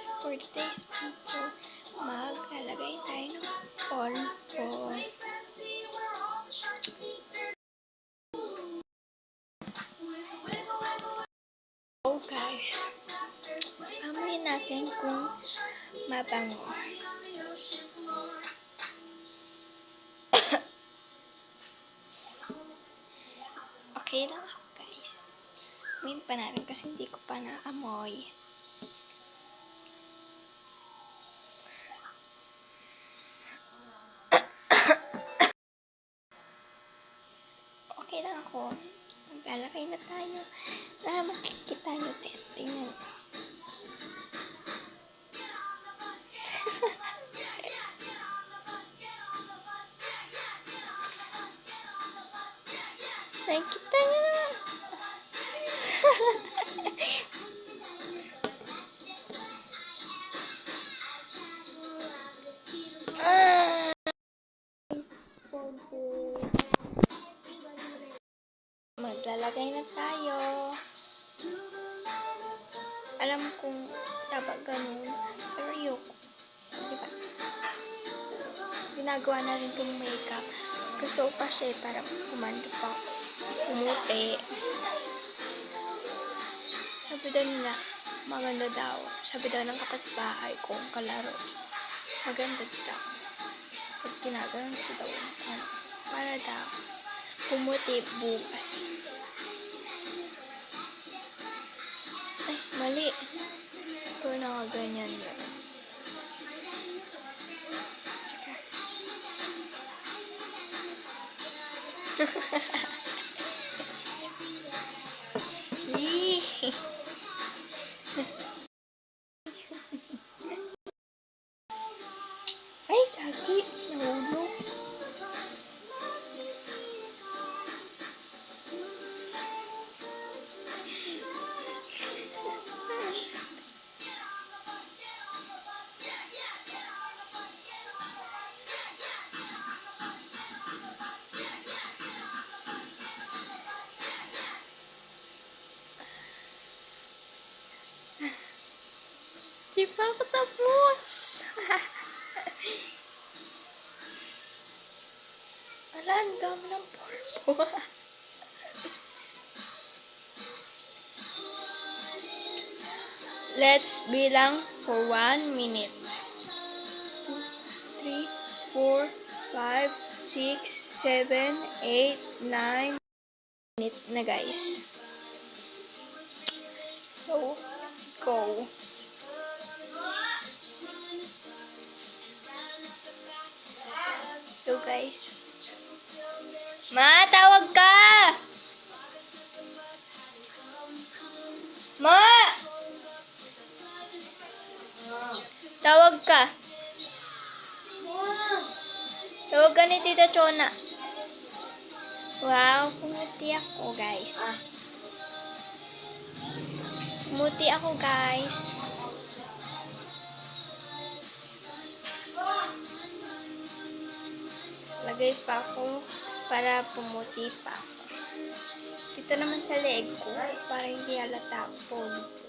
For today's video, maglalagay tayo ng form for guys. Amoyin natin kung mabango. Okay lang ako guys. Amoyin pa natin kasi hindi ko pa naamoy. Okay lang ako. Maglalagay na tayo. Para makikita nyo din. Tingnan. Nakikita nyo na. Maglalagay na tayo. Alam kong dapat ganun, pero ayoko. Diba? Ginagawa na rin itong makeup. Gusto ko kasi para kumanda pa. Pumuti. Sabi daw nila, maganda daw. Sabi daw ng kapatbahay kong kalaro. Maganda daw. Pag ginagawa ko daw, para daw pumuti bukas. Ay, mali. Ito na ganyan yun. Ay, kaki. Nahulog. Di pa ako tapos. Wala, ang dami ng polvo. Let's bilang for 1 minute. 2, 3, 4, 5, 6, 7, 8, 9 minute na guys. So, let's go. So guys, Ma, tawag ka! Ma! Tawag ka. Tawag ka ni Tita Chona. Wow, pumuti ako guys. Pumuti ako guys. Lagay pa ako para pumuti pa ako. Dito naman sa leg ko, para hindi halata ako dito.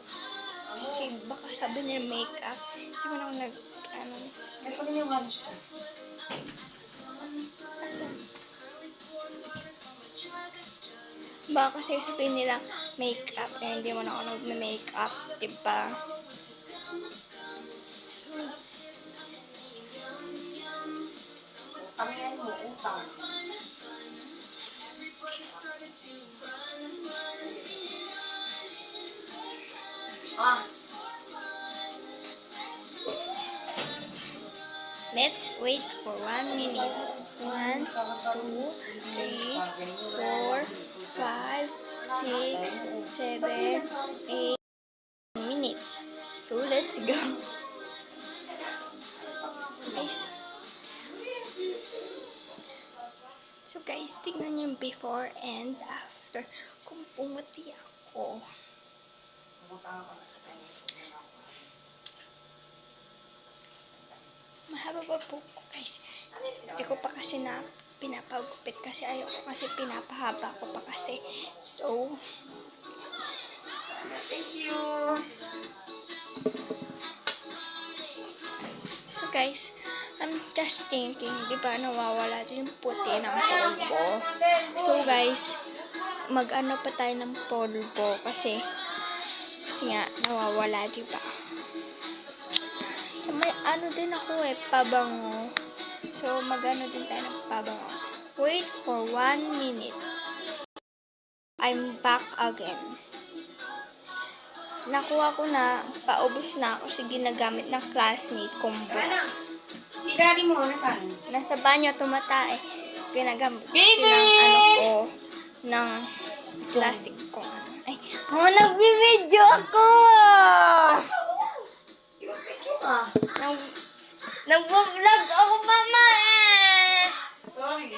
Kasi baka sabi niya makeup. Hindi mo na ako Ito rin yung one shot. Asan? Baka kasi sabihin nila makeup, kaya hindi mo na ako nag-makeup, diba? So, Kami na yung utang. let's wait for 1 minute. 1, 2, 3, 4, 5, 6, 7, 8 minutes. So, let's go. So guys, tignan niyo yung before and after kung pumuti ako. Mahaba pa po guys. Hindi ko pa kasi na pinapagupit kasi ayoko kasi pinapahaba ko pa kasi. So, thank you. guys, I'm just thinking, di ba nawawala din yung puti ng polvo. So guys, mag-ano pa tayo ng polvo kasi nga nawawala, di ba? May ano din ako pabango. So mag-ano din tayo ng pabango. Wait for 1 minute. I'm back again. Nakuha ko na, paubos na ako sa ginagamit ng classmate kong buwan. Si daddy mo, ano ka? Nasa banyo tumatae. Ginagamit Baby! ng ano ko, ng plastic ko. Ay, nagbibideo ako! Ah, Nag-vlog ako, mama eh! sorry.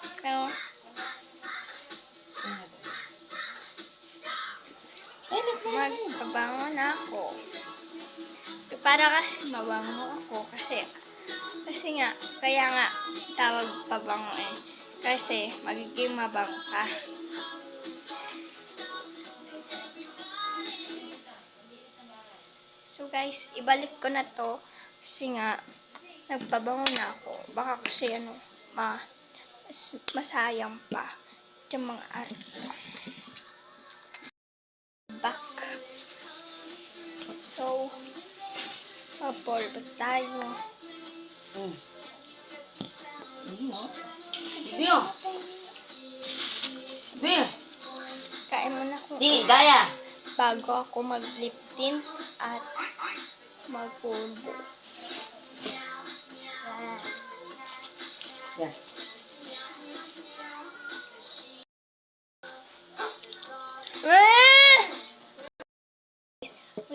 So, magpabango na ako. Para kasi mabango ako. Kasi nga, kaya nga tawag pabango eh. Kasi magiging mabango ka. So guys, ibalik ko na to. Kasi nga, nagpabango na ako. Baka kasi masayang pa. Yung mga back. So, papolvo tayo. Bio. Bio. Kain mo na ako. Si, Daya. Bago ako mag-lip tint at magpolvo. Yeah.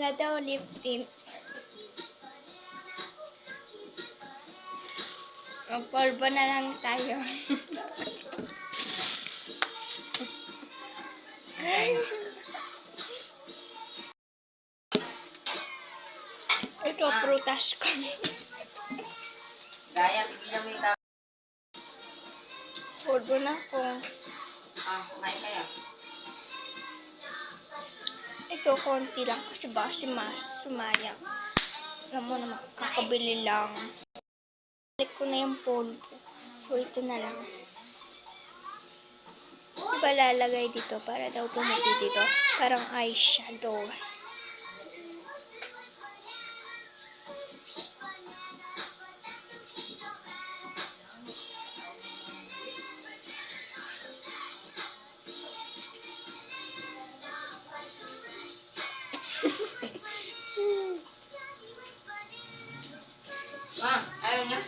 Wala daw lip tint. Magpolvo na lang tayo. Ito, prutas ko. Daya, tigilan mo yung tao. Polvo na ako. Kumain kaya. Ito, konti lang kasi baka sumayang. Alam mo naman, kakabili lang. Balik ko na yung polvo. So, ito na lang. Diba lalagay dito para daw pumuti dito? Parang eyeshadow. Ayaw niya?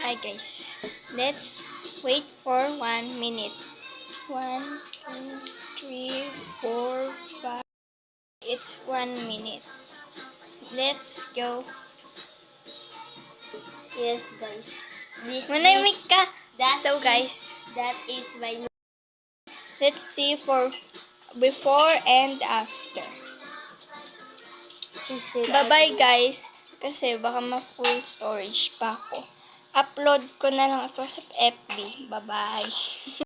Hi guys. Let's wait for 1 minute. 1, 2, 3, 4, 5. It's 1 minute. Let's go. Yes, guys. Manamik ka. That So is- guys, That is my let's see for before and after. sister. Bye-bye guys. Kasi baka ma-full storage pa ako. Upload ko na lang ito sa FB. Bye-bye.